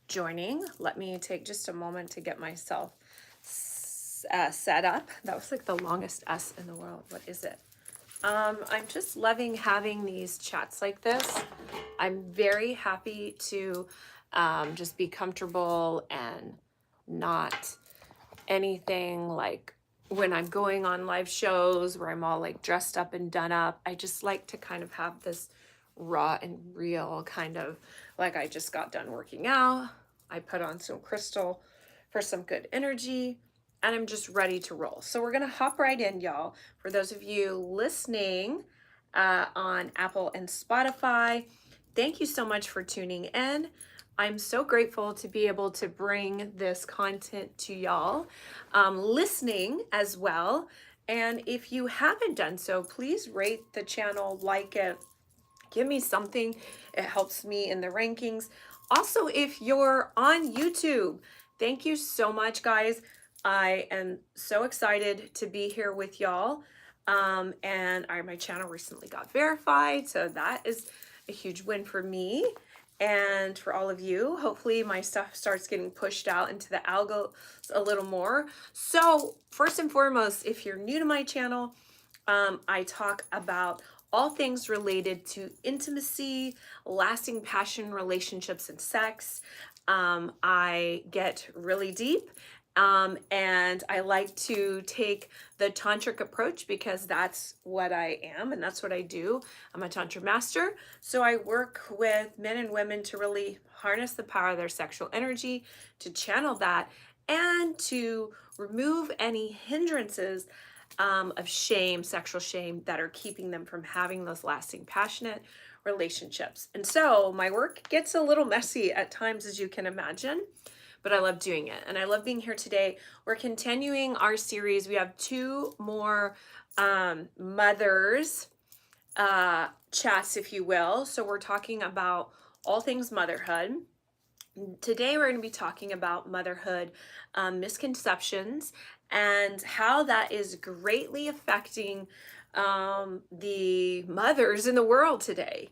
joining. Let me take just a moment to get myself set up. That was like the longest S in the world. What is it? I'm just loving having these chats like this. I'm very happy to just be comfortable and not anything like when I'm going on live shows where I'm all like dressed up and done up. I just like to kind of have this raw and real kind of like I just got done working out. I put on some crystal for some good energy and I'm just ready to roll. So we're gonna hop right in, y'all. For those of you listening on Apple and Spotify, thank you so much for tuning in. I'm so grateful to be able to bring this content to y'all, listening as well. And if you haven't done so, please rate the channel, like it, give me something. It helps me in the rankings. Also, if you're on YouTube, thank you so much, guys. I am so excited to be here with y'all. And my channel recently got verified, so that is a huge win for me and for all of you. Hopefully my stuff starts getting pushed out into the algo a little more. So first and foremost, if you're new to my channel, I talk about all things related to intimacy, lasting passion, relationships, and sex. I get really deep. And I like to take the tantric approach because that's what I am and that's what I do. I'm a tantra master. So I work with men and women to really harness the power of their sexual energy, to channel that, and to remove any hindrances of shame, sexual shame, that are keeping them from having those lasting, passionate relationships. And so my work gets a little messy at times, as you can imagine, but I love doing it. And I love being here today. We're continuing our series. We have two more mothers chats, if you will. So we're talking about all things motherhood. Today we're going to be talking about motherhood misconceptions and how that is greatly affecting the mothers in the world today.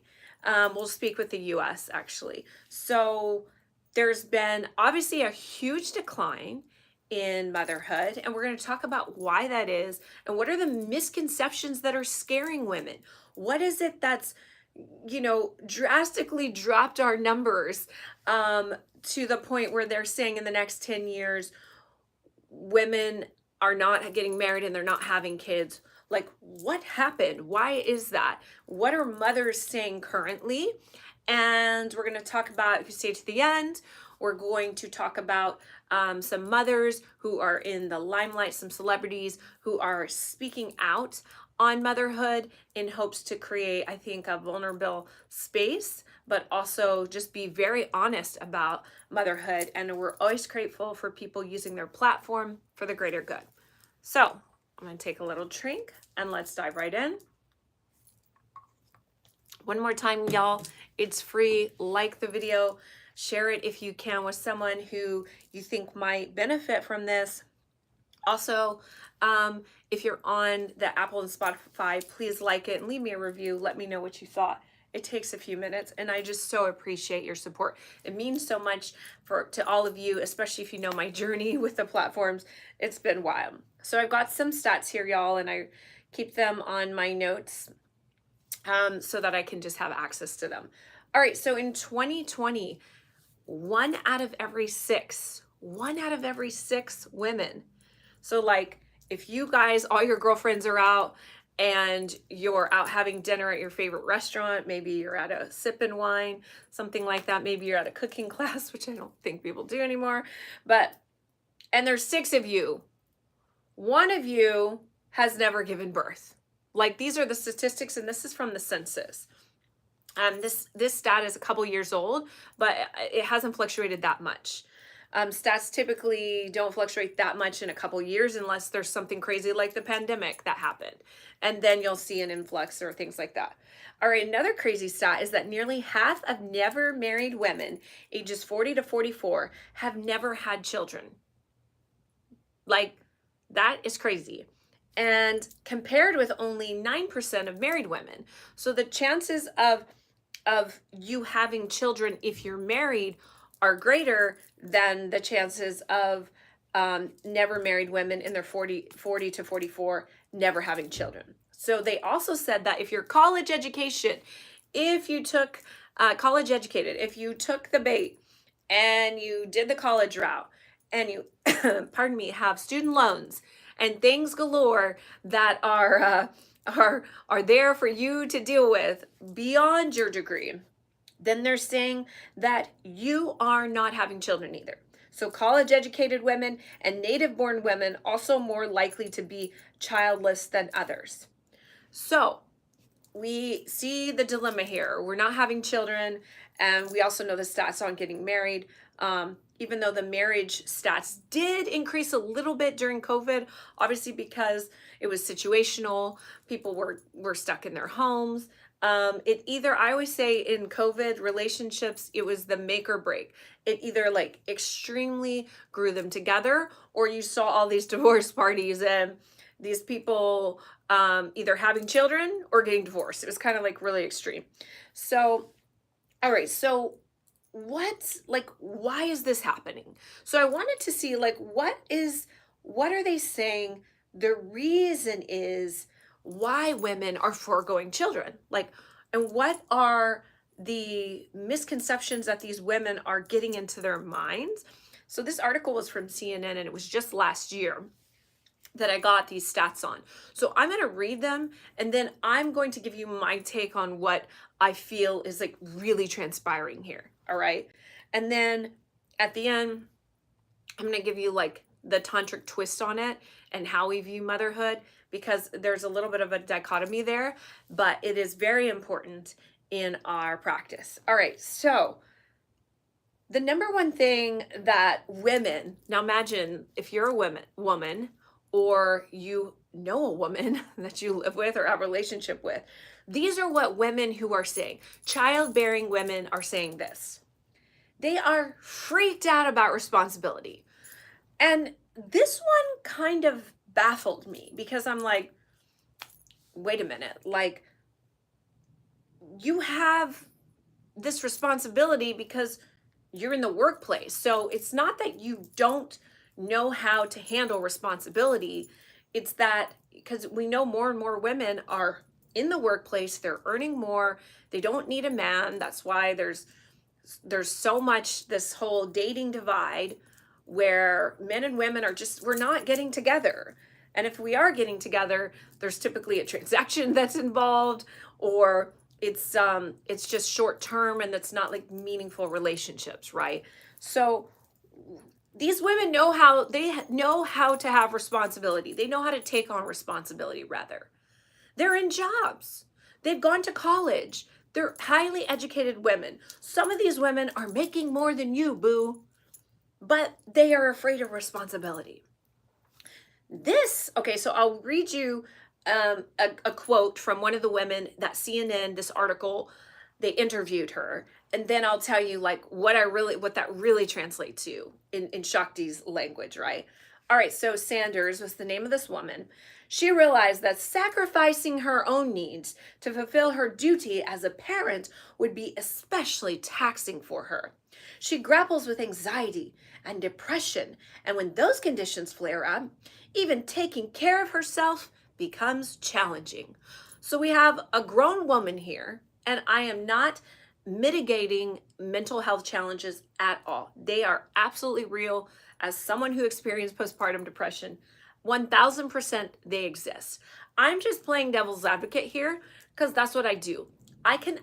We'll speak with the US actually. So there's been obviously a huge decline in motherhood, and we're going to talk about why that is and what are the misconceptions that are scaring women. What is it that's drastically dropped our numbers to the point where they're saying in the next 10 years, women are not getting married and they're not having kids. Like, what happened? Why is that? What are mothers saying currently? And we're going to talk about, if you stay to the end, we're going to talk about some mothers who are in the limelight, some celebrities who are speaking out on motherhood in hopes to create, I think, a vulnerable space, but also just be very honest about motherhood. And we're always grateful for people using their platform for the greater good. So I'm going to take a little drink and let's dive right in. One more time, y'all, it's free. Like the video, share it if you can with someone who you think might benefit from this. Also, if you're on the Apple and Spotify, please like it and leave me a review. Let me know what you thought. It takes a few minutes, and I just so appreciate your support. It means so much to all of you, especially if you know my journey with the platforms. It's been wild. So I've got some stats here, y'all, and I keep them on my notes so that I can just have access to them. All right, so in 2020, one out of every six women. So like, if you guys, all your girlfriends are out and you're out having dinner at your favorite restaurant, maybe you're at a sipping wine, something like that. Maybe you're at a cooking class, which I don't think people do anymore, and there's 6 of you. 1 of you has never given birth. Like, these are the statistics, and this is from the census. This stat is a couple years old, but it hasn't fluctuated that much. Stats typically don't fluctuate that much in a couple years unless there's something crazy like the pandemic that happened. And then you'll see an influx or things like that. All right, another crazy stat is that nearly half of never married women ages 40 to 44 have never had children. Like, that is crazy. And compared with only 9% of married women. So the chances of you having children if you're married are greater than the chances of never married women in their 40 to 44 never having children. So they also said that if you're college education, if you took college educated, if you took the bait and you did the college route and you, pardon me, have student loans and things galore that are there for you to deal with beyond your degree, then they're saying that you are not having children either. So college educated women and native born women also more likely to be childless than others. So we see the dilemma here. We're not having children, and we also know the stats on getting married. Even though the marriage stats did increase a little bit during COVID, obviously because it was situational, people were stuck in their homes. It either, I always say in COVID relationships, it was the make or break. It either like extremely grew them together, or you saw all these divorce parties and these people either having children or getting divorced. It was kind of like really extreme. So, all right, so why is this happening? So I wanted to see like what are they saying the reason is why women are foregoing children? Like, and what are the misconceptions that these women are getting into their minds? So this article was from CNN, and it was just last year that I got these stats on. So I'm going to read them, and then I'm going to give you my take on what I feel is like really transpiring here. All right. And then at the end, I'm going to give you like the tantric twist on it and how we view motherhood, because there's a little bit of a dichotomy there, but it is very important in our practice. All right. So the number one thing that women, now imagine if you're a woman, or you know a woman that you live with or have a relationship with, these are what women who are saying. Childbearing women are saying this. They are freaked out about responsibility. And this one kind of baffled me, because I'm like, wait a minute, like you have this responsibility because you're in the workplace. So it's not that you don't know how to handle responsibility. It's that because we know more and more women are in the workplace, they're earning more, they don't need a man. That's why there's so much this whole dating divide where men and women are just, we're not getting together. And if we are getting together, there's typically a transaction that's involved, or it's just short term, and it's not like meaningful relationships, right? So these women know how to have responsibility. They know how to take on responsibility, rather. They're in jobs. They've gone to college. They're highly educated women. Some of these women are making more than you, boo, but they are afraid of responsibility. Okay, so I'll read you a quote from one of the women that CNN, this article, they interviewed her, and then I'll tell you like what that really translates to in Shakti's language, right? All right, so Sanders was the name of this woman. She realized that sacrificing her own needs to fulfill her duty as a parent would be especially taxing for her. She grapples with anxiety and depression, and when those conditions flare up, even taking care of herself becomes challenging. So we have a grown woman here, and I am not mitigating mental health challenges at all. They are absolutely real. As someone who experienced postpartum depression, 1000% they exist. I'm just playing devil's advocate here because that's what I do. I can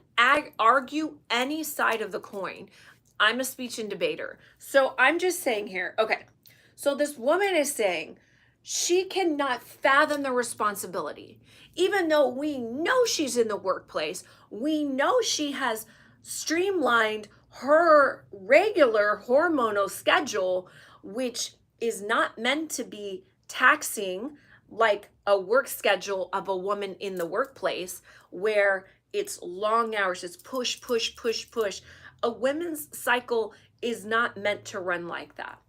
argue any side of the coin. I'm a speech and debater. So I'm just saying here, okay, so this woman is saying she cannot fathom the responsibility. Even though we know she's in the workplace, we know she has streamlined her regular hormonal schedule, which is not meant to be taxing like a work schedule of a woman in the workplace, where it's long hours, it's push, push, push, push. A women's cycle is not meant to run like that.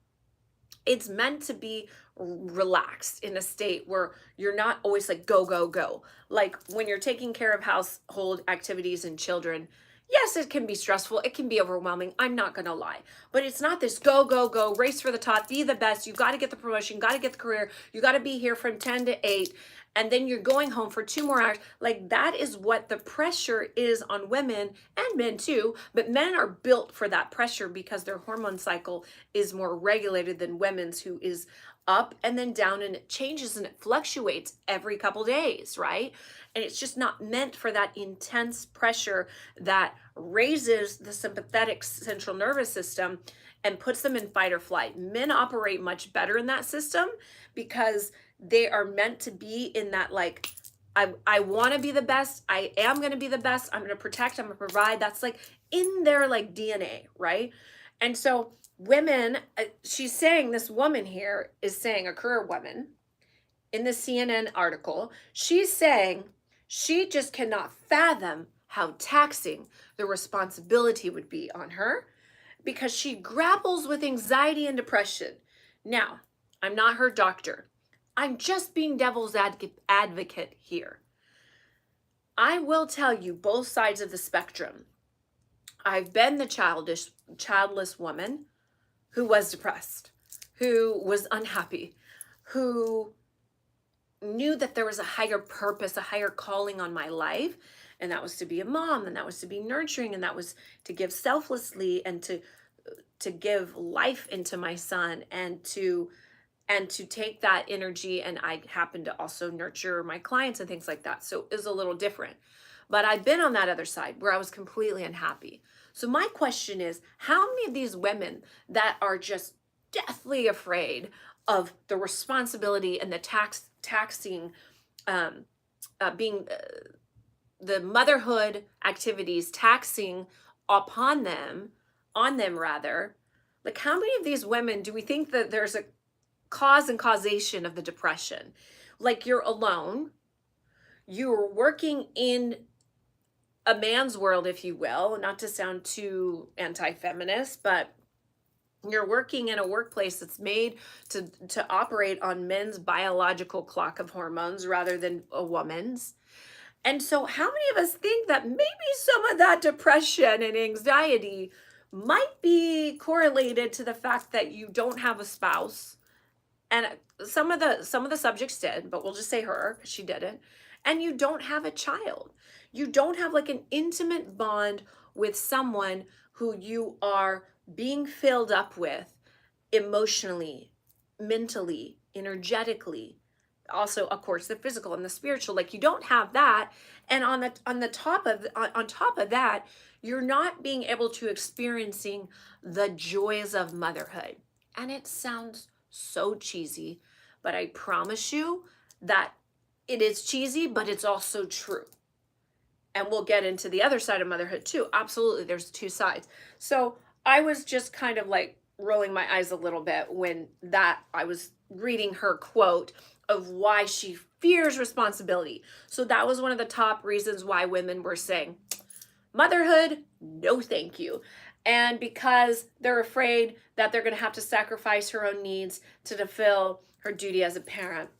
It's meant to be relaxed in a state where you're not always like go, go, go. Like when you're taking care of household activities and children, Yes, it can be stressful. It can be overwhelming. I'm not going to lie. But it's not this go, go, go, race for the top, be the best. You got to get the promotion, got to get the career. You got to be here from 10 to 8. And then you're going home for 2 more hours. Like that is what the pressure is on women and men too. But men are built for that pressure because their hormone cycle is more regulated than women's, who is up and then down, and it changes and it fluctuates every couple days, right? And it's just not meant for that intense pressure that raises the sympathetic central nervous system and puts them in fight or flight. Men operate much better in that system because they are meant to be in that, like, I want to be the best. I am going to be the best. I'm going to protect. I'm going to provide. That's like in their like DNA, right? And so women, she's saying, this woman here is saying, a career woman in the CNN article, she's saying she just cannot fathom how taxing the responsibility would be on her because she grapples with anxiety and depression. Now, I'm not her doctor. I'm just being devil's advocate here. I will tell you both sides of the spectrum. I've been the childless woman who was depressed, who was unhappy, who knew that there was a higher purpose, a higher calling on my life, and that was to be a mom, and that was to be nurturing, and that was to give selflessly, and to give life into my son, and to take that energy. And I happen to also nurture my clients and things like that, so it was a little different. But I've been on that other side where I was completely unhappy. So my question is, how many of these women that are just deathly afraid of the responsibility and the taxing, being the motherhood activities taxing upon them, on them rather, like how many of these women do we think that there's a cause and causation of the depression? Like you're alone, you're working in a man's world, if you will, not to sound too anti-feminist, but you're working in a workplace that's made to operate on men's biological clock of hormones rather than a woman's. And so how many of us think that maybe some of that depression and anxiety might be correlated to the fact that you don't have a spouse? And some of the subjects did, but we'll just say her, because she didn't. And you don't have a child. You don't have like an intimate bond with someone who you are being filled up with emotionally, mentally, energetically. Also, of course, the physical and the spiritual. Like you don't have that. And on top of that, you're not being able to experiencing the joys of motherhood. And it sounds so cheesy, but I promise you that it is cheesy, but it's also true. And we'll get into the other side of motherhood too. Absolutely, there's two sides. So I was just kind of like rolling my eyes a little bit when I was reading her quote of why she fears responsibility. So that was one of the top reasons why women were saying, motherhood, no thank you. And because they're afraid that they're going to have to sacrifice her own needs to fulfill her duty as a parent.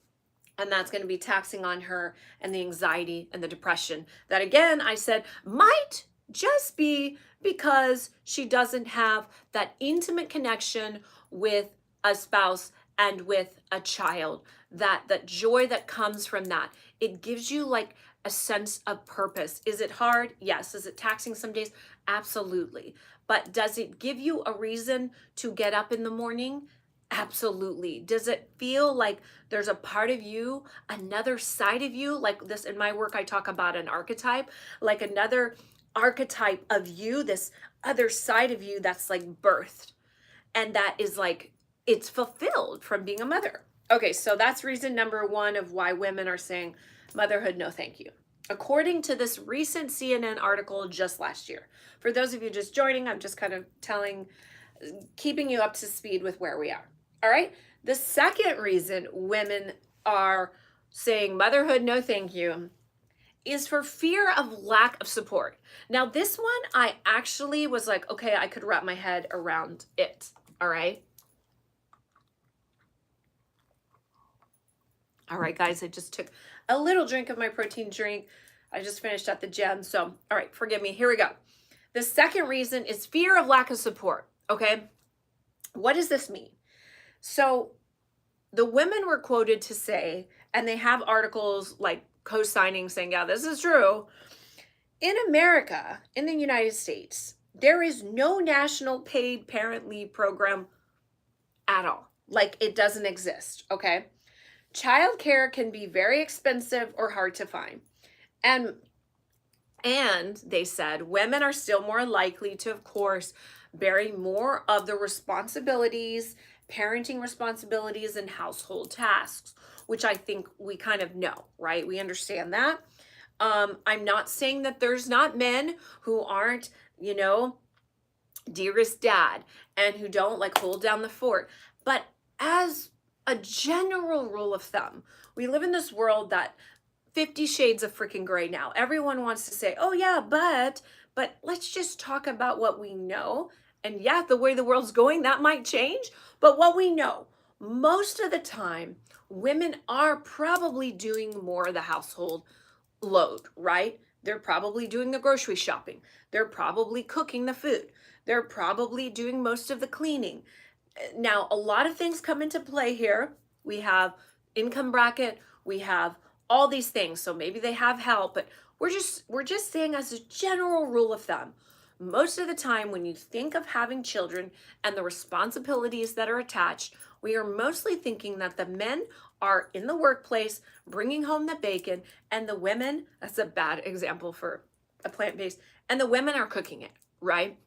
And that's going to be taxing on her, and the anxiety and the depression that, again, I said might just be because she doesn't have that intimate connection with a spouse and with a child, that joy that comes from that. It gives you like a sense of purpose. Is it hard? Yes. Is it taxing some days? Absolutely. But does it give you a reason to get up in the morning? Absolutely. Does it feel like there's a part of you, another side of you? Like this in my work, I talk about an archetype, like another archetype of you, this other side of you that's like birthed. And that is like, it's fulfilled from being a mother. Okay, so that's reason number one of why women are saying motherhood, no thank you. According to this recent CNN article just last year. For those of you just joining, I'm just kind of keeping you up to speed with where we are. All right. The second reason women are saying motherhood, no thank you, is for fear of lack of support. Now, this one, I actually was like, okay, I could wrap my head around it. All right. All right, guys, I just took a little drink of my protein drink. I just finished at the gym. So, all right, forgive me. Here we go. The second reason is fear of lack of support. Okay. What does this mean? So the women were quoted to say, and they have articles like co-signing saying, yeah, this is true. In America, in the United States, there is no national paid parent leave program at all. Like, it doesn't exist. Okay. Childcare can be very expensive or hard to find. And they said women are still more likely to, of course, bear more of the responsibilities, parenting responsibilities, and household tasks, which I think we kind of know, right? We understand that. I'm not saying that there's not men who aren't, dearest dad and who don't like hold down the fort. But as a general rule of thumb, we live in this world that 50 shades of freaking gray now. Everyone wants to say, oh yeah, but let's just talk about what we know. And yeah, the way the world's going, that might change. But what we know, most of the time, women are probably doing more of the household load, right? They're probably doing the grocery shopping. They're probably cooking the food. They're probably doing most of the cleaning. Now, a lot of things come into play here. We have income bracket, we have all these things. So maybe they have help, but we're just saying as a general rule of thumb, most of the time when you think of having children and the responsibilities that are attached, we are mostly thinking that the men are in the workplace bringing home the bacon, and the women, that's a bad example for a plant-based, and the women are cooking it, right?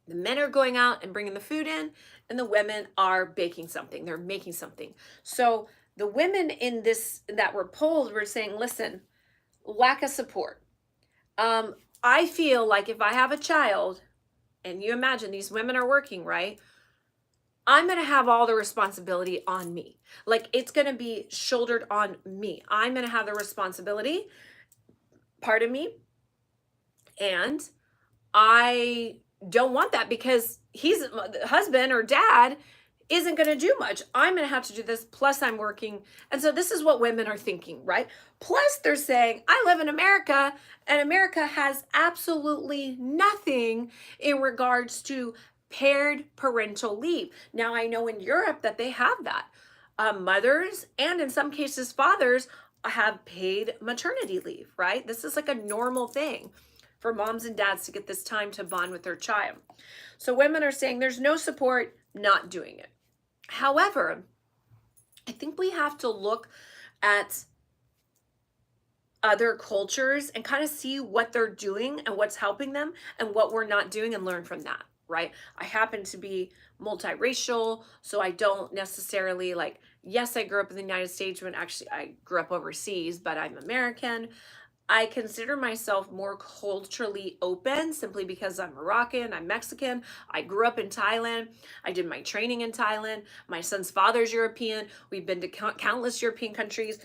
The men are going out and bringing the food in, and the women are baking something. They're making something. So the women in this that were polled were saying, listen, lack of support. I feel like if I have a child, and you imagine these women are working, right? I'm going to have all the responsibility on me. Like, it's going to be shouldered on me. I'm going to have the responsibility, pardon me. And I don't want that because he's the husband or dad isn't going to do much. I'm going to have to do this. Plus I'm working. And so this is what women are thinking, right? Plus they're saying, I live in America and America has absolutely nothing in regards to paired parental leave. Now I know in Europe that they have that. Mothers and in some cases fathers have paid maternity leave, right? This is like a normal thing for moms and dads to get this time to bond with their child. So women are saying there's no support, not doing it. However, I think we have to look at other cultures and kind of see what they're doing and what's helping them and what we're not doing and learn from that, right? I happen to be multiracial, so I don't necessarily yes, I grew up in the United States, but actually I grew up overseas, but I'm American. I consider myself more culturally open simply because I'm Moroccan, I'm Mexican. I grew up in Thailand. I did my training in Thailand. My son's father's European. We've been to countless European countries.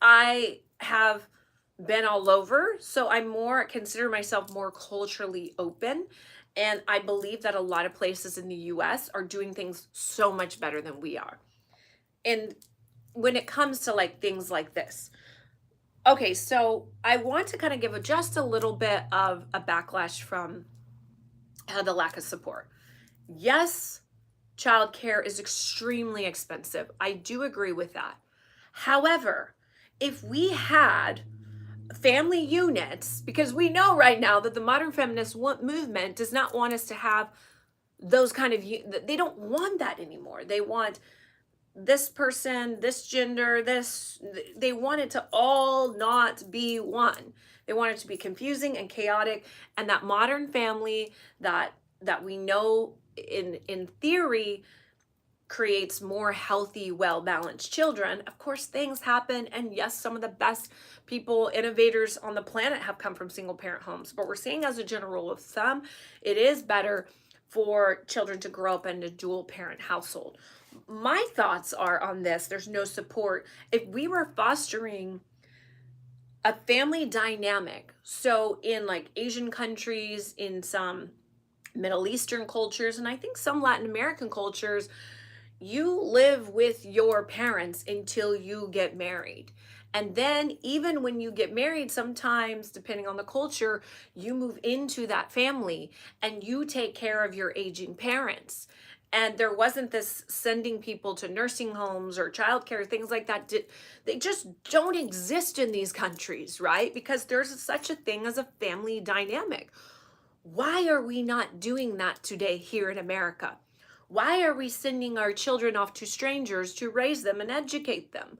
I have been all over. So I consider myself more culturally open. And I believe that a lot of places in the US are doing things so much better than we are. And when it comes to things like this, okay, so I want to kind of give just a little bit of a backlash from the lack of support. Yes, childcare is extremely expensive. I do agree with that. However, if we had family units, because we know right now that the modern feminist movement does not want us to have those kind of, they don't want that anymore. They want this person, this gender, they want it to all not be one. They want it to be confusing and chaotic. And that modern family that we know in theory creates more healthy, well-balanced children. Of course, things happen. And yes, some of the best people, innovators on the planet have come from single parent homes. But we're seeing as a general rule of thumb, it is better for children to grow up in a dual parent household. My thoughts are on this, there's no support. If we were fostering a family dynamic, so in Asian countries, in some Middle Eastern cultures, and I think some Latin American cultures, you live with your parents until you get married. And then even when you get married, sometimes depending on the culture, you move into that family and you take care of your aging parents. And there wasn't this sending people to nursing homes or childcare, things like that. They just don't exist in these countries, right? Because there's such a thing as a family dynamic. Why are we not doing that today here in America? Why are we sending our children off to strangers to raise them and educate them?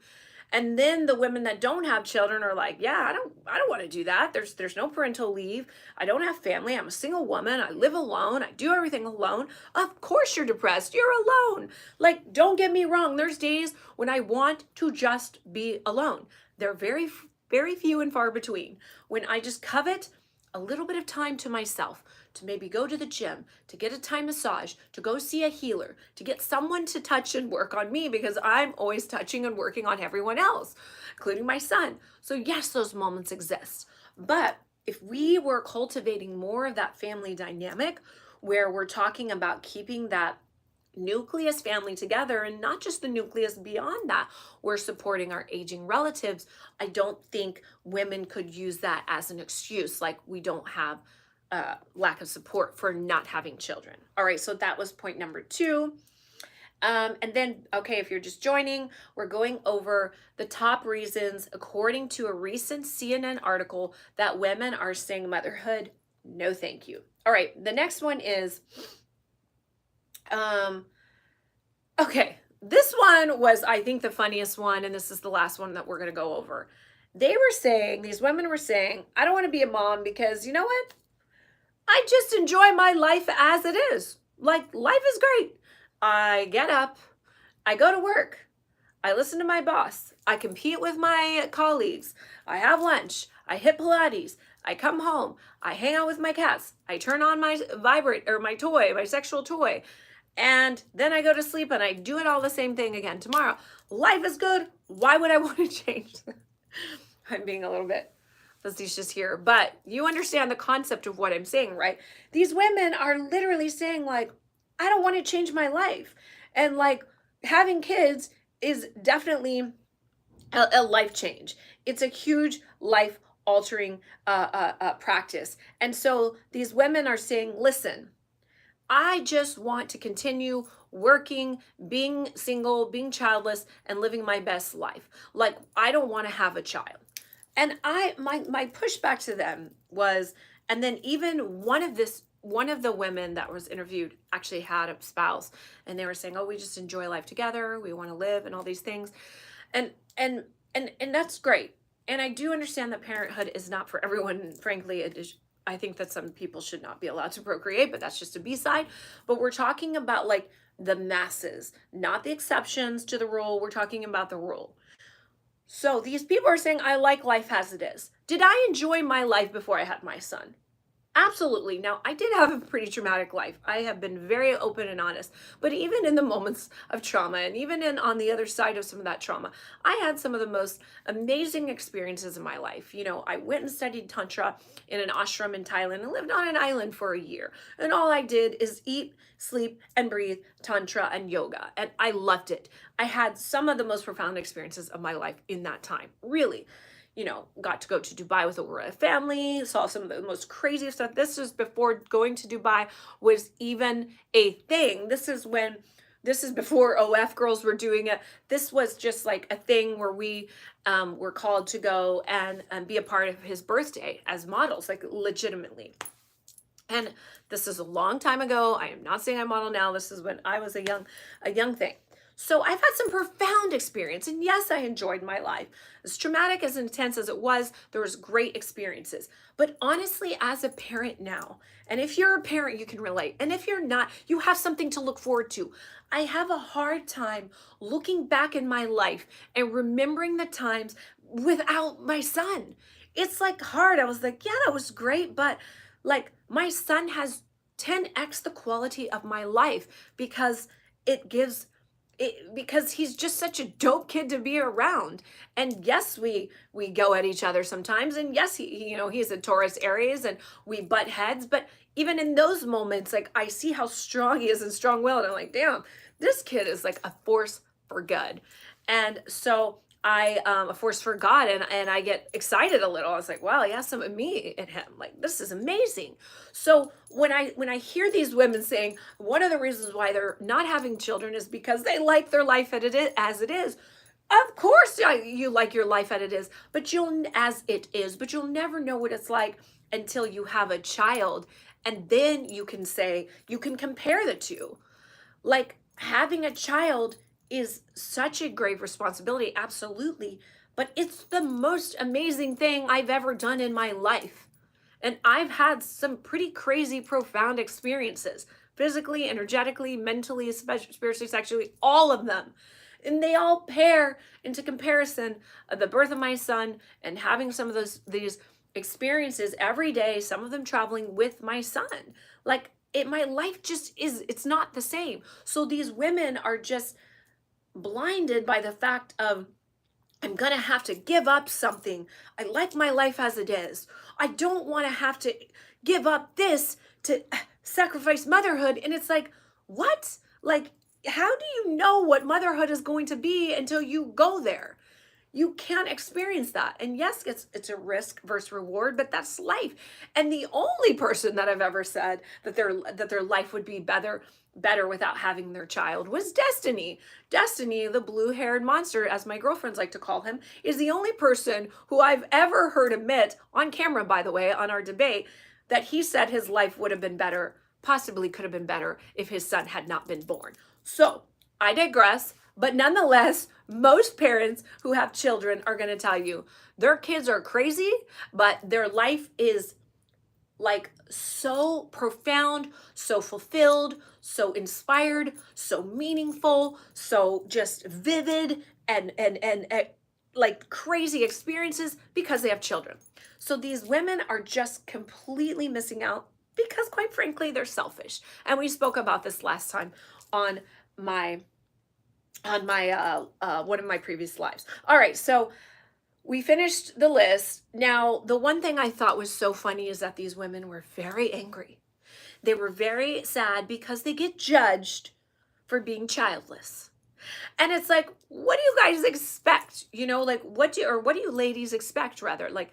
And then the women that don't have children are like, yeah, I don't want to do that. There's no parental leave. I don't have family. I'm a single woman. I live alone. I do everything alone. Of course you're depressed. You're alone. Like, don't get me wrong. There's days when I want to just be alone. They're very, very few and far between. When I just covet a little bit of time to myself, to maybe go to the gym, to get a Thai massage, to go see a healer, to get someone to touch and work on me, because I'm always touching and working on everyone else, including my son. So yes, those moments exist. But if we were cultivating more of that family dynamic, where we're talking about keeping that nucleus family together, and not just the nucleus beyond that, we're supporting our aging relatives, I don't think women could use that as an excuse, like we don't have lack of support for not having children. All right, so that was point number 2. And then, okay, if you're just joining, we're going over the top reasons, according to a recent CNN article, that women are saying motherhood, no thank you. All right, the next one is, okay, this one was, I think, the funniest one, and this is the last one that we're going to go over. They were saying, these women were saying, I don't want to be a mom because, you know what? I just enjoy my life as it is. Like, life is great. I get up, I go to work, I listen to my boss, I compete with my colleagues, I have lunch, I hit Pilates, I come home, I hang out with my cats, I turn on my vibrate or my toy, my sexual toy, and then I go to sleep and I do it all the same thing again tomorrow. Life is good. Why would I want to change? I'm being a little bit facetious here, but you understand the concept of what I'm saying, right? These women are literally saying, like, I don't want to change my life. And like, having kids is definitely a life change. It's a huge life altering practice. And so these women are saying, listen, I just want to continue working, being single, being childless, and living my best life. Like, I don't want to have a child. And my pushback to them was, and then even one of the women that was interviewed actually had a spouse, and they were saying, oh, we just enjoy life together, we want to live, and all these things. And that's great. And I do understand that parenthood is not for everyone. Frankly, it is. I think that some people should not be allowed to procreate, but that's just a B-side. But we're talking about like the masses, not the exceptions to the rule. We're talking about the rule. So these people are saying, I like life as it is. Did I enjoy my life before I had my son? Absolutely. Now, I did have a pretty traumatic life. I have been very open and honest. But even in the moments of trauma, and even on the other side of some of that trauma, I had some of the most amazing experiences in my life. You know, I went and studied Tantra in an ashram in Thailand and lived on an island for a year. And all I did is eat, sleep, and breathe Tantra and yoga. And I loved it. I had some of the most profound experiences of my life in that time. Really. You know, got to go to Dubai with a royal family, saw some of the most craziest stuff. This was before going to Dubai was even a thing. This is before OF girls were doing it. This was just like a thing where we were called to go and be a part of his birthday as models, like legitimately. And this is a long time ago. I am not saying I model now. This is when I was a young thing. So I've had some profound experience, and yes, I enjoyed my life. As traumatic, as intense as it was, there was great experiences. But honestly, as a parent now, and if you're a parent, you can relate. And if you're not, you have something to look forward to. I have a hard time looking back in my life and remembering the times without my son. It's like hard. I was like, yeah, that was great, but like my son has 10x the quality of my life because because he's just such a dope kid to be around. And yes, we go at each other sometimes. And yes, he's a Taurus Aries and we butt heads. But even in those moments, like I see how strong he is and strong-willed. And I'm like, damn, this kid is like a force for good. And so a force for God, and I get excited a little. I was like, wow, he has some of me in him. Like, this is amazing. So when I hear these women saying one of the reasons why they're not having children is because they like their life as it is. Of course, you like your life but as it is, but you'll never know what it's like until you have a child. And then you can compare the two. Like, having a child is such a grave responsibility, absolutely. But it's the most amazing thing I've ever done in my life. And I've had some pretty crazy, profound experiences, physically, energetically, mentally, spiritually, sexually, all of them. And they all pair into comparison of the birth of my son and having some of these experiences every day, some of them traveling with my son. Like, my life just it's not the same. So these women are just blinded by the fact of, I'm gonna have to give up something. I like my life as it is. I don't want to have to give up this to sacrifice motherhood. And it's like, what? Like, how do you know what motherhood is going to be until you go there? You can't experience that. And yes, it's a risk versus reward, but that's life. And the only person that I've ever said that their life would be better without having their child was Destiny. Destiny, the blue-haired monster, as my girlfriends like to call him, is the only person who I've ever heard admit, on camera, by the way, on our debate, that he said his life would have been better, possibly could have been better, if his son had not been born. So I digress, but nonetheless, most parents who have children are going to tell you their kids are crazy, but their life is like so profound, so fulfilled, so inspired, so meaningful, so just vivid and like crazy experiences because they have children. So these women are just completely missing out because, quite frankly, they're selfish. And we spoke about this last time on my one of my previous lives. All right, so we finished the list. Now, the one thing I thought was so funny is that these women were very angry. They were very sad because they get judged for being childless. And it's like, what do you guys expect? You know, like, what do you ladies expect, rather? Like,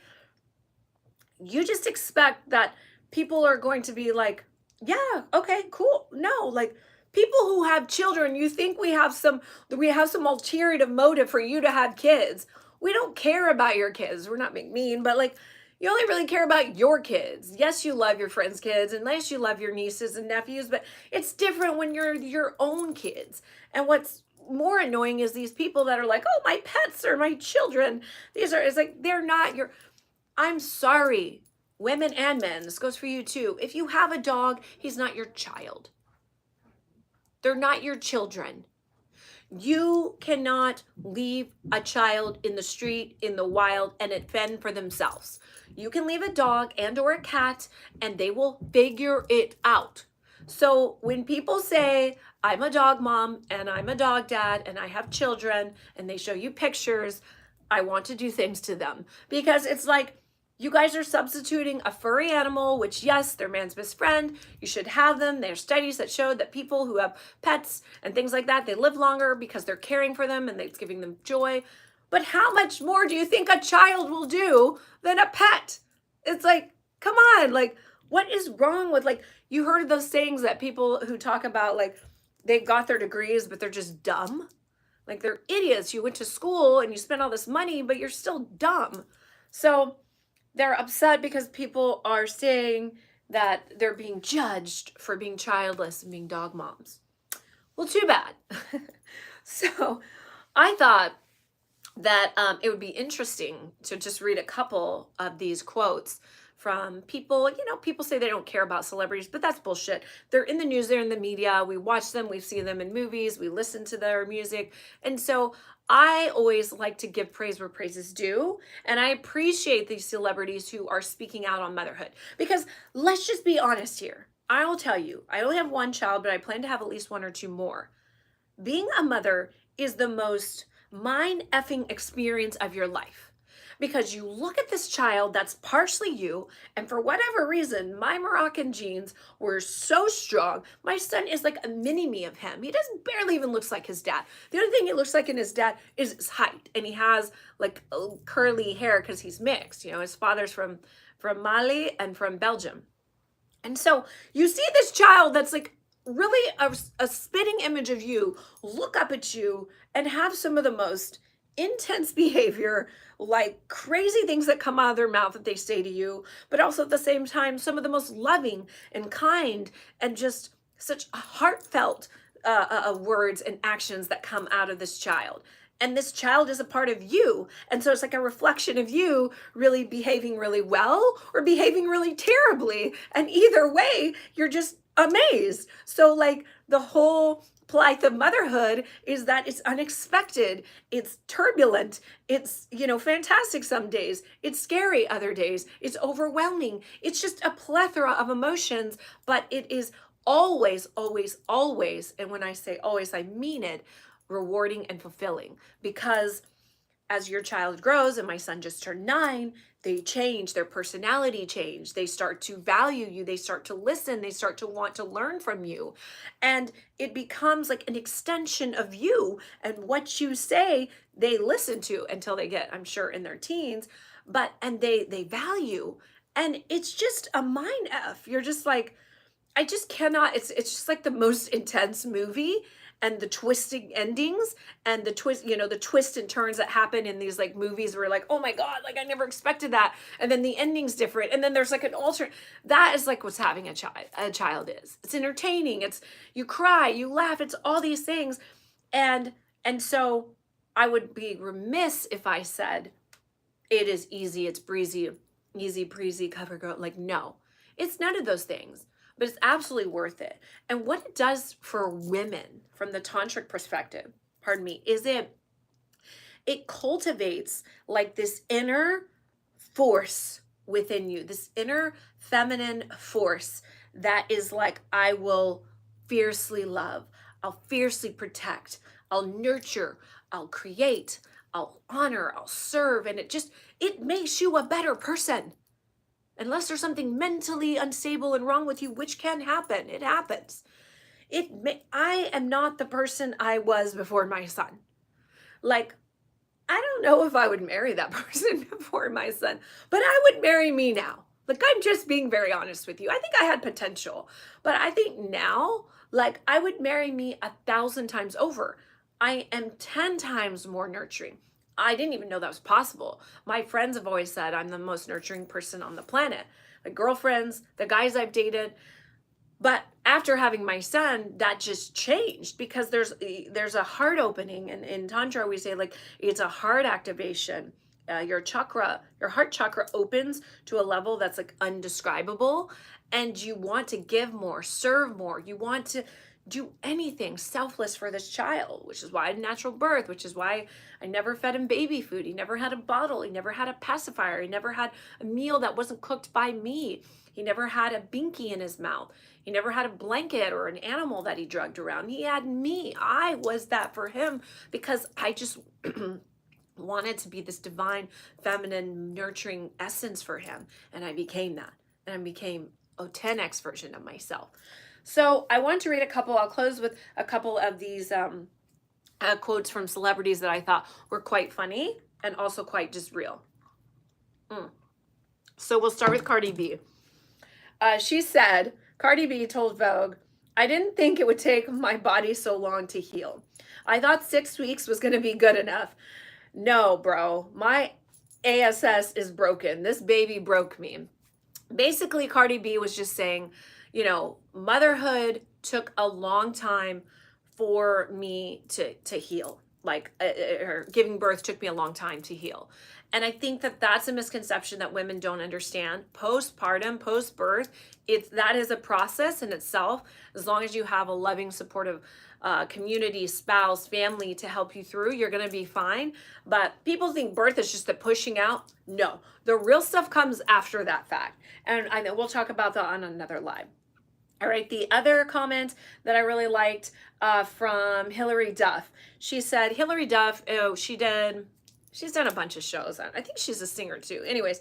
you just expect that people are going to be like, yeah, okay, cool. No, like, people who have children, you think we have some ulterior motive for you to have kids. We don't care about your kids. We're not being mean, but like, you only really care about your kids. Yes, you love your friends' kids, and yes, you love your nieces and nephews, but it's different when you're your own kids. And what's more annoying is these people that are like, oh, my pets are my children. It's like, they're not your, I'm sorry, women and men, this goes for you too. If you have a dog, he's not your child. They're not your children. You cannot leave a child in the street, in the wild, and it fend for themselves. You can leave a dog and or a cat, and they will figure it out. So when people say, I'm a dog mom, and I'm a dog dad, and I have children, and they show you pictures, I want to do things to them. Because it's like, you guys are substituting a furry animal, which, yes, they're man's best friend. You should have them. There are studies that show that people who have pets and things like that, they live longer because they're caring for them and it's giving them joy. But how much more do you think a child will do than a pet? It's like, come on, like, what is wrong with, like, you heard of those sayings that people who talk about, like, they got their degrees, but they're just dumb. Like, they're idiots. You went to school and you spent all this money, but you're still dumb. So they're upset because people are saying that they're being judged for being childless and being dog moms. Well, too bad. So I thought that it would be interesting to just read a couple of these quotes from people. You know, people say they don't care about celebrities, but that's bullshit. They're in the news, they're in the media. We watch them, we see them in movies, we listen to their music. And so I always like to give praise where praise is due. And I appreciate these celebrities who are speaking out on motherhood. Because let's just be honest here. I will tell you, I only have one child, but I plan to have at least one or two more. Being a mother is the most mind-effing experience of your life. because you look at this child that's partially you, and for whatever reason, my Moroccan genes were so strong. My son is like a mini me of him. He doesn't barely even looks like his dad. The only thing he looks like in his dad is his height, and he has like curly hair because he's mixed. You know, his father's from Mali and from Belgium. And so you see this child that's like really a spitting image of you, look up at you and have some of the most intense behavior, like crazy things that come out of their mouth that they say to you, but also at the same time, some of the most loving and kind and just such heartfelt words and actions that come out of this child. And this child is a part of you. And so it's like a reflection of you really behaving really well or behaving really terribly. And either way, you're just amazed. So like the whole plight of motherhood is that it's unexpected, it's turbulent, it's, you know, fantastic some days, it's scary other days, it's overwhelming, it's just a plethora of emotions, but it is always, always, always, and when I say always, I mean it, rewarding and fulfilling. Because as your child grows, and my son just turned 9, they change, their personality change, they start to value you, they start to listen, they start to want to learn from you. And it becomes like an extension of you, and what you say, they listen to until they get, I'm sure, in their teens, and they value. And it's just a mind F. You're just like, I just cannot, it's just like the most intense movie, and the twisting endings and the twist, you know, the twists and turns that happen in these like movies where like, oh my God, like I never expected that. And then the ending's different. And then there's like an alternate, that is like what's having a child is. It's entertaining. It's, you cry, you laugh, it's all these things. And so I would be remiss if I said, it is easy, it's breezy, easy breezy, cover girl. Like, no, it's none of those things. But it's absolutely worth it. And what it does for women from the tantric perspective, pardon me, is it cultivates like this inner force within you, this inner feminine force that is like, I will fiercely love, I'll fiercely protect, I'll nurture, I'll create, I'll honor, I'll serve. And it makes you a better person. Unless there's something mentally unstable and wrong with you, which can happen, it happens. I am not the person I was before my son. Like, I don't know if I would marry that person before my son, but I would marry me now. Like, I'm just being very honest with you. I think I had potential, but I think now, like, I would marry me 1,000 times over. I am 10 times more nurturing. I didn't even know that was possible. My friends have always said I'm the most nurturing person on the planet. My girlfriends, the guys I've dated. But after having my son, that just changed because there's a heart opening. And in Tantra, we say like it's a heart activation. Your heart chakra opens to a level that's like undescribable. And you want to give more, serve more. You want to do anything selfless for this child, which is why I had natural birth, which is why I never fed him baby food. He never had a bottle. He never had a pacifier. He never had a meal that wasn't cooked by me. He never had a binky in his mouth. He never had a blanket or an animal that he drugged around. He had me. I was that for him because I just wanted to be this divine, feminine, nurturing essence for him. And I became that. And I became a 10x version of myself. So I want to read a couple. I'll close with a couple of these quotes from celebrities that I thought were quite funny and also quite just real. So we'll start with Cardi B. She said, Cardi B told Vogue, I didn't think it would take my body so long to heal. I thought 6 weeks was going to be good enough. No, bro, my ASS is broken. This baby broke me. Basically, Cardi B was just saying, you know, motherhood took a long time for me to heal. Like, giving birth took me a long time to heal. And I think that that's a misconception that women don't understand. Postpartum, post-birth, that is a process in itself. As long as you have a loving, supportive community, spouse, family to help you through, you're going to be fine. But people think birth is just the pushing out. No, the real stuff comes after that fact. And I know we'll talk about that on another live. All right, the other comment that I really liked from Hillary Duff. She said, Hillary Duff, she did She's done a bunch of shows. I think she's a singer too. Anyways,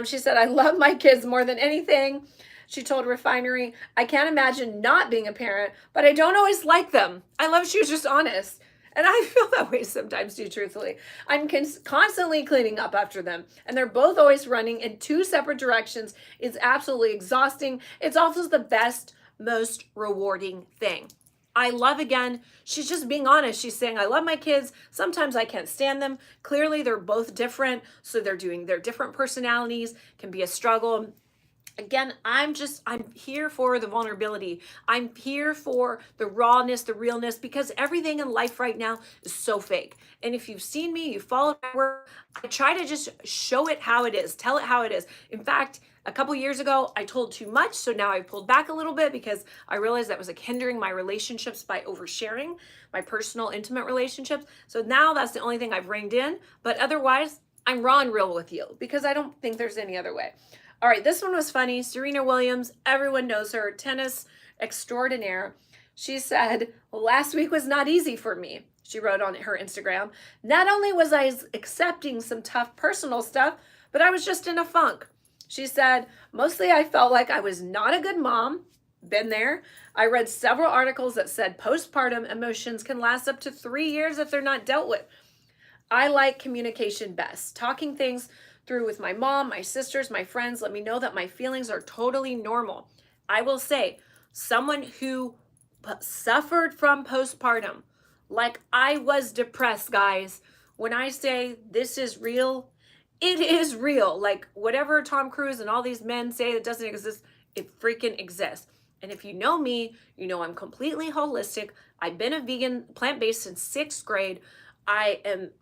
she said, I love my kids more than anything. She told Refinery, I can't imagine not being a parent, but I don't always like them. I love she was just honest. And I feel that way sometimes too, truthfully. I'm constantly cleaning up after them, and they're both always running in two separate directions. It's absolutely exhausting. It's also the best, most rewarding thing. I love, again, she's just being honest. She's saying, I love my kids. Sometimes I can't stand them. Clearly, they're both different. So they're doing their different personalities, can be a struggle. Again, I'm here for the vulnerability. I'm here for the rawness, the realness, because everything in life right now is so fake. And if you've seen me, you followed my work, I try to just show it how it is, tell it how it is. In fact, a couple years ago, I told too much. So now I pulled back a little bit because I realized that was like hindering my relationships by oversharing my personal, intimate relationships. So now that's the only thing I've reined in. But otherwise, I'm raw and real with you because I don't think there's any other way. All right, this one was funny. Serena Williams, everyone knows her, tennis extraordinaire. She said, well, last week was not easy for me. She wrote on her Instagram, not only was I accepting some tough personal stuff, but I was just in a funk. She said, mostly I felt like I was not a good mom. Been there. I read several articles that said postpartum emotions can last up to 3 years if they're not dealt with. I like communication best, talking things through with my mom, my sisters, my friends. Let me know that my feelings are totally normal. I will say, someone who suffered from postpartum, like I was depressed, guys. When I say this is real, it is real. Like whatever Tom Cruise and all these men say that doesn't exist, it freaking exists. And if you know me, you know I'm completely holistic. I've been a vegan, plant-based since 6th grade.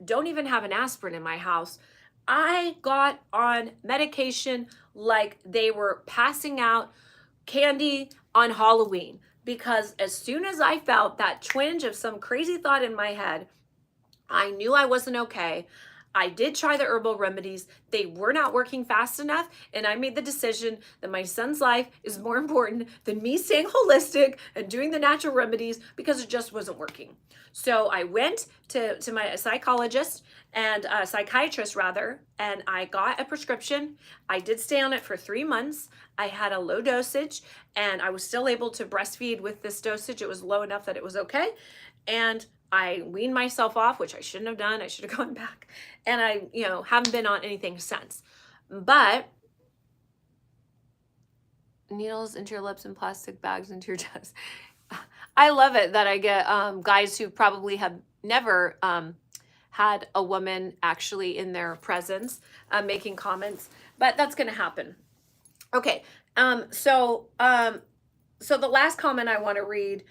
Don't even have an aspirin in my house. I got on medication like they were passing out candy on Halloween because as soon as I felt that twinge of some crazy thought in my head, I knew I wasn't okay. I did try the herbal remedies. They were not working fast enough. And I made the decision that my son's life is more important than me staying holistic and doing the natural remedies because it just wasn't working. So I went to my psychologist and a psychiatrist rather, and I got a prescription. I did stay on it for 3 months. I had a low dosage and I was still able to breastfeed with this dosage. It was low enough that it was okay. And I weaned myself off, which I shouldn't have done. I should have gone back. And I, haven't been on anything since. But needles into your lips and plastic bags into your chest. I love it that I get guys who probably have never had a woman actually in their presence making comments, but that's going to happen. Okay. So the last comment I want to read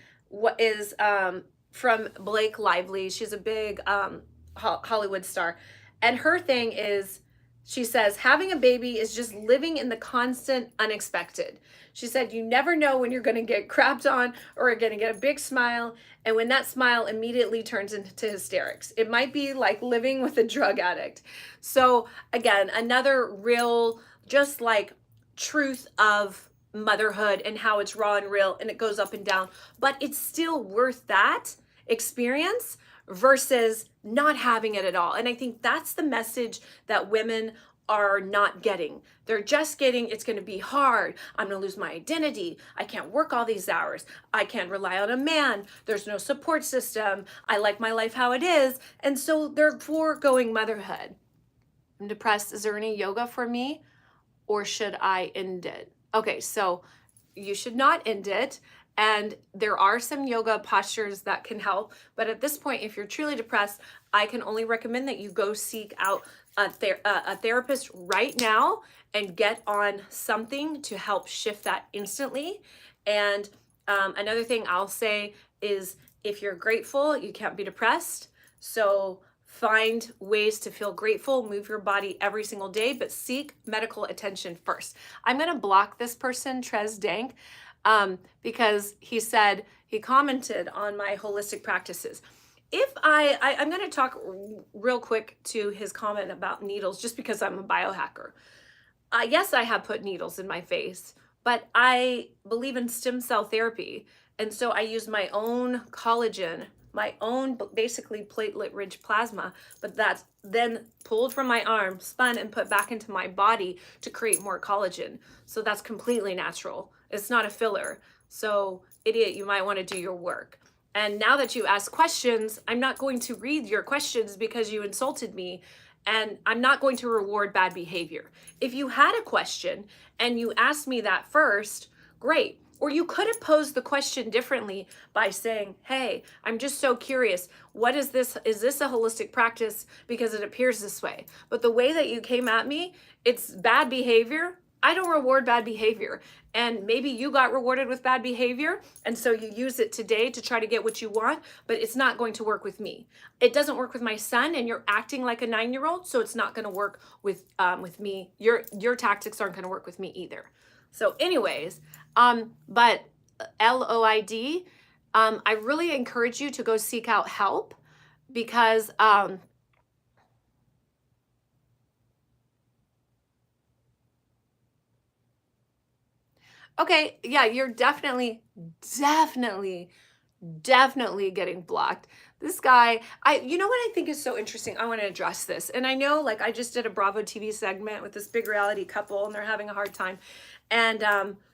is from Blake Lively. She's a big Hollywood star. And her thing is, she says, having a baby is just living in the constant unexpected. She said, you never know when you're going to get crapped on or you're going to get a big smile. And when that smile immediately turns into hysterics, it might be like living with a drug addict. So again, another real, just like truth of motherhood and how it's raw and real and it goes up and down, but it's still worth that experience versus not having it at all. And I think that's the message that women are not getting. They're just getting, it's going to be hard. I'm going to lose my identity. I can't work all these hours. I can't rely on a man. There's no support system. I like my life how it is. And so they're foregoing motherhood. I'm depressed. Is there any yoga for me or should I end it? Okay, so you should not end it. And there are some yoga postures that can help. But at this point, if you're truly depressed, I can only recommend that you go seek out a therapist right now and get on something to help shift that instantly. And another thing I'll say is if you're grateful, you can't be depressed. So find ways to feel grateful, move your body every single day, but seek medical attention first. I'm going to block this person, Trez Dank, because he commented on my holistic practices. If I'm going to talk real quick to his comment about needles, just because I'm a biohacker. Yes, I have put needles in my face, but I believe in stem cell therapy. And so I use my own collagen my own basically platelet-rich plasma, but that's then pulled from my arm, spun, and put back into my body to create more collagen. So that's completely natural. It's not a filler. So idiot, you might want to do your work. And now that you ask questions, I'm not going to read your questions because you insulted me, and I'm not going to reward bad behavior. If you had a question and you asked me that first, great. Or you could have posed the question differently by saying, hey, I'm just so curious. What is this? Is this a holistic practice? Because it appears this way. But the way that you came at me, it's bad behavior. I don't reward bad behavior. And maybe you got rewarded with bad behavior, and so you use it today to try to get what you want, but it's not going to work with me. It doesn't work with my son, and you're acting like a 9-year-old, so it's not going to work with me. Your tactics aren't going to work with me either. So anyways, but LOID, I really encourage you to go seek out help, because okay, yeah, you're definitely getting blocked. This guy, you know what I think is so interesting? I want to address this. And I know, like, I just did a Bravo TV segment with this big reality couple, and they're having a hard time. And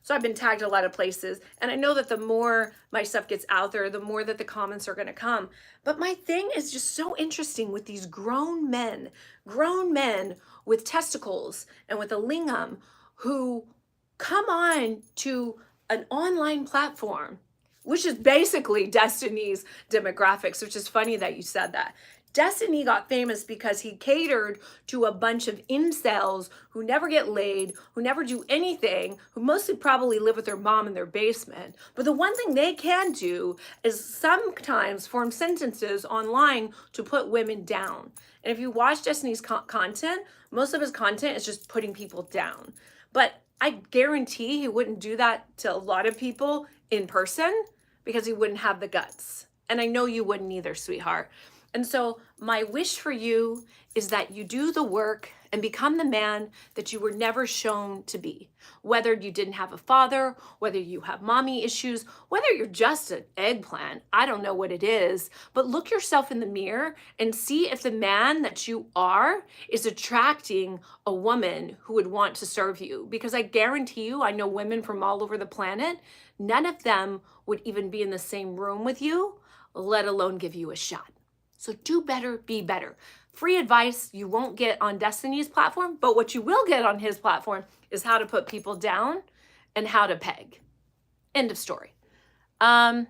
so I've been tagged a lot of places. And I know that the more my stuff gets out there, the more that the comments are going to come. But my thing is just so interesting with these grown men with testicles and with a lingam, who come on to an online platform, which is basically Destiny's demographics, which is funny that you said that. Destiny got famous because he catered to a bunch of incels who never get laid, who never do anything, who mostly probably live with their mom in their basement. But the one thing they can do is sometimes form sentences online to put women down. And if you watch Destiny's content, most of his content is just putting people down. But I guarantee he wouldn't do that to a lot of people in person, because he wouldn't have the guts. And I know you wouldn't either, sweetheart. And so my wish for you is that you do the work and become the man that you were never shown to be. Whether you didn't have a father, whether you have mommy issues, whether you're just an eggplant, I don't know what it is, but look yourself in the mirror and see if the man that you are is attracting a woman who would want to serve you. Because I guarantee you, I know women from all over the planet, none of them would even be in the same room with you, let alone give you a shot. So do better, be better. Free advice you won't get on Destiny's platform, but what you will get on his platform is how to put people down and how to peg. End of story. Why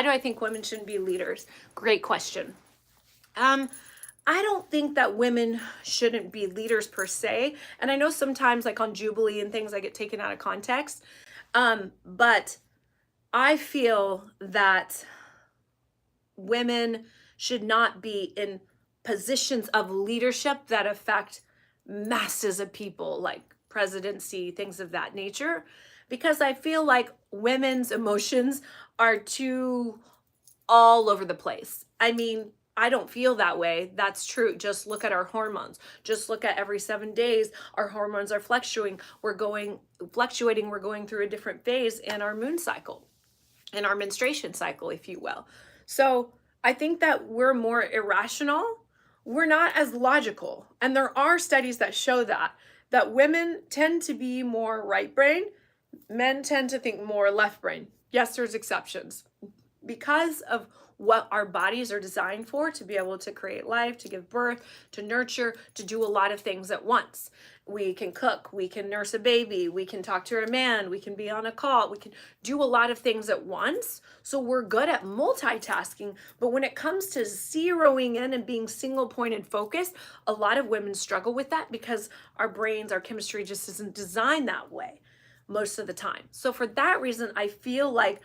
do I think women shouldn't be leaders? Great question. I don't think that women shouldn't be leaders per se. And I know sometimes, like on Jubilee and things, I get taken out of context. But I feel that women should not be in positions of leadership that affect masses of people, like presidency, things of that nature, because I feel like women's emotions are too all over the place. I mean, I don't feel that way. That's true. Just look at our hormones. Just look at every 7 days, our hormones are fluctuating. We're going through a different phase in our moon cycle, in our menstruation cycle, if you will. So I think that we're more irrational. We're not as logical. And there are studies that show that women tend to be more right brain. Men tend to think more left brain. Yes, there's exceptions. Because of what our bodies are designed for, to be able to create life, to give birth, to nurture, to do a lot of things at once. We can cook, we can nurse a baby, we can talk to a man, we can be on a call, we can do a lot of things at once. So we're good at multitasking, but when it comes to zeroing in and being single-pointed focused, a lot of women struggle with that because our brains, our chemistry just isn't designed that way most of the time. So for that reason, I feel like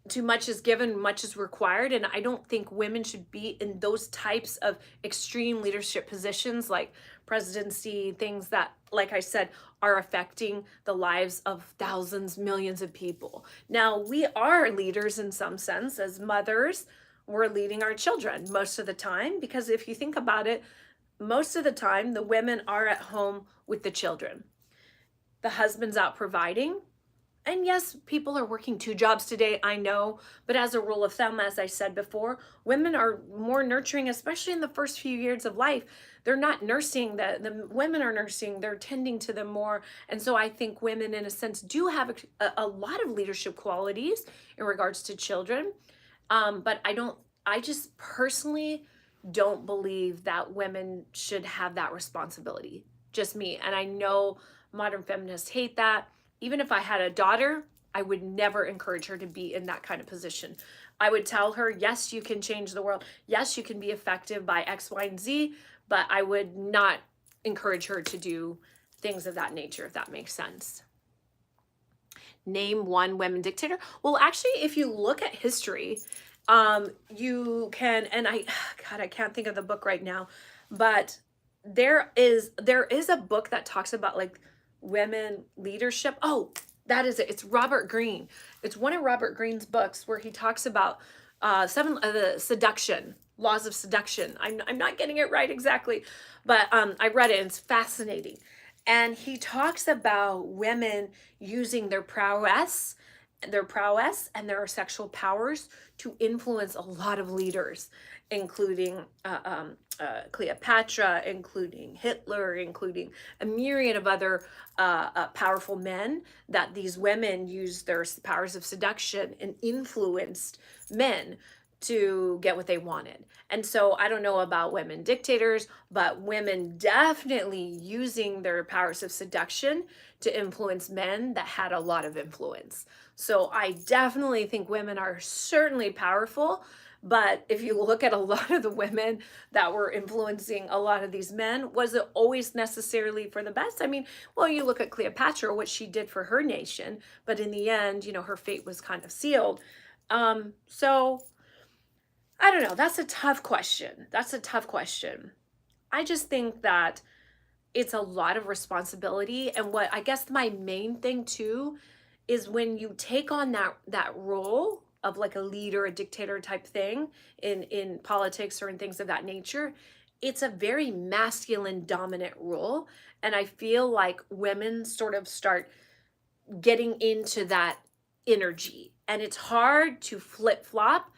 too much is given, much is required. And I don't think women should be in those types of extreme leadership positions like presidency, things that, like I said, are affecting the lives of thousands, millions of people. Now, we are leaders in some sense. As mothers, we're leading our children most of the time, because if you think about it, most of the time, the women are at home with the children. The husband's out providing, And yes, people are working 2 jobs today, I know, but as a rule of thumb, as I said before, women are more nurturing, especially in the first few years of life. They're not nursing, the women are nursing, they're tending to them more. And so I think women, in a sense, do have a lot of leadership qualities in regards to children. But I just personally don't believe that women should have that responsibility. Just me. And I know modern feminists hate that. Even if I had a daughter, I would never encourage her to be in that kind of position. I would tell her, yes, you can change the world. Yes, you can be effective by X, Y, and Z, but I would not encourage her to do things of that nature, if that makes sense. Name one women dictator. Well, actually, if you look at history, you can, and God, I can't think of the book right now, but there is a book that talks about like women leadership. Oh, that is it. It's Robert Greene. It's one of Robert Greene's books where he talks about the seduction, laws of seduction. I'm not getting it right exactly, but I read it and it's fascinating. And he talks about women using their prowess and their sexual powers to influence a lot of leaders, including Cleopatra, including Hitler, including a myriad of other powerful men, that these women used their powers of seduction and influenced men to get what they wanted. And so I don't know about women dictators, but women definitely using their powers of seduction to influence men that had a lot of influence. So I definitely think women are certainly powerful. But if you look at a lot of the women that were influencing a lot of these men, was it always necessarily for the best? I mean, well, you look at Cleopatra, what she did for her nation, but in the end, you know, her fate was kind of sealed. So I don't know. That's a tough question. That's a tough question. I just think that it's a lot of responsibility. And what I guess my main thing too is when you take on that role of like a leader, a dictator type thing in politics or in things of that nature, it's a very masculine dominant role. And I feel like women sort of start getting into that energy. And it's hard to flip flop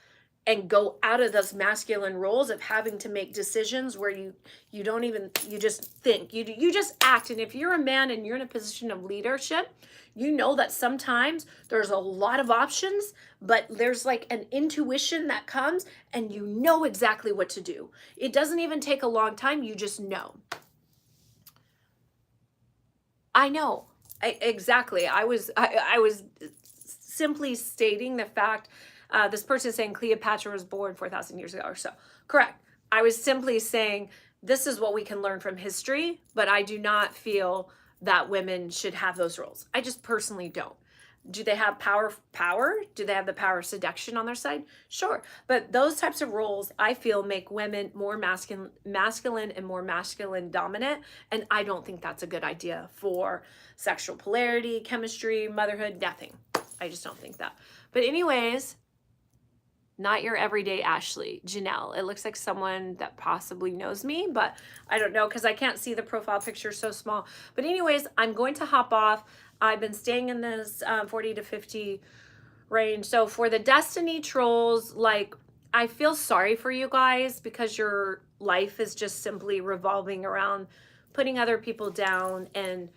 and go out of those masculine roles of having to make decisions where you don't even, you just think, you just act. And if you're a man and you're in a position of leadership, you know that sometimes there's a lot of options, but there's like an intuition that comes and you know exactly what to do. It doesn't even take a long time, you just know. I know. Exactly. I was simply stating the fact. This person is saying Cleopatra was born 4,000 years ago or so. Correct. I was simply saying this is what we can learn from history, but I do not feel that women should have those roles. I just personally don't. Do they have power? Do they have the power of seduction on their side? Sure. But those types of roles, I feel, make women more masculine and more masculine dominant. And I don't think that's a good idea for sexual polarity, chemistry, motherhood, nothing. I just don't think that. But anyways, not your everyday Ashley. Jennelle. It looks like someone that possibly knows me, but I don't know because I can't see the profile picture so small. But anyways, I'm going to hop off. I've been staying in this 40 to 50 range. So for the Destiny trolls, like, I feel sorry for you guys because your life is just simply revolving around putting other people down and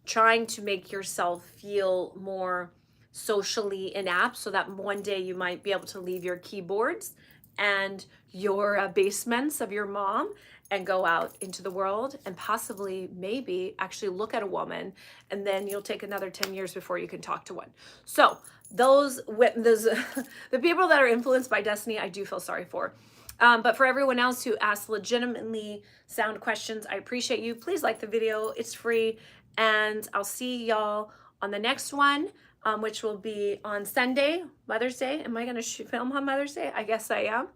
trying to make yourself feel more socially inept so that one day you might be able to leave your keyboards and your basements of your mom and go out into the world and possibly maybe actually look at a woman, and then you'll take another 10 years before you can talk to one. So those the people that are influenced by Destiny, I do feel sorry for. But for everyone else who asked legitimately sound questions, I appreciate you. Please like the video. It's free. And I'll see y'all on the next one, which will be on Sunday, Mother's Day. Am I going to film on Mother's Day? I guess I am.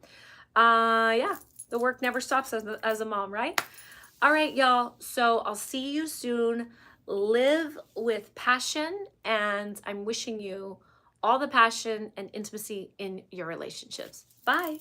Yeah, the work never stops as a mom, right? All right, y'all. So I'll see you soon. Live with passion, and I'm wishing you all the passion and intimacy in your relationships. Bye.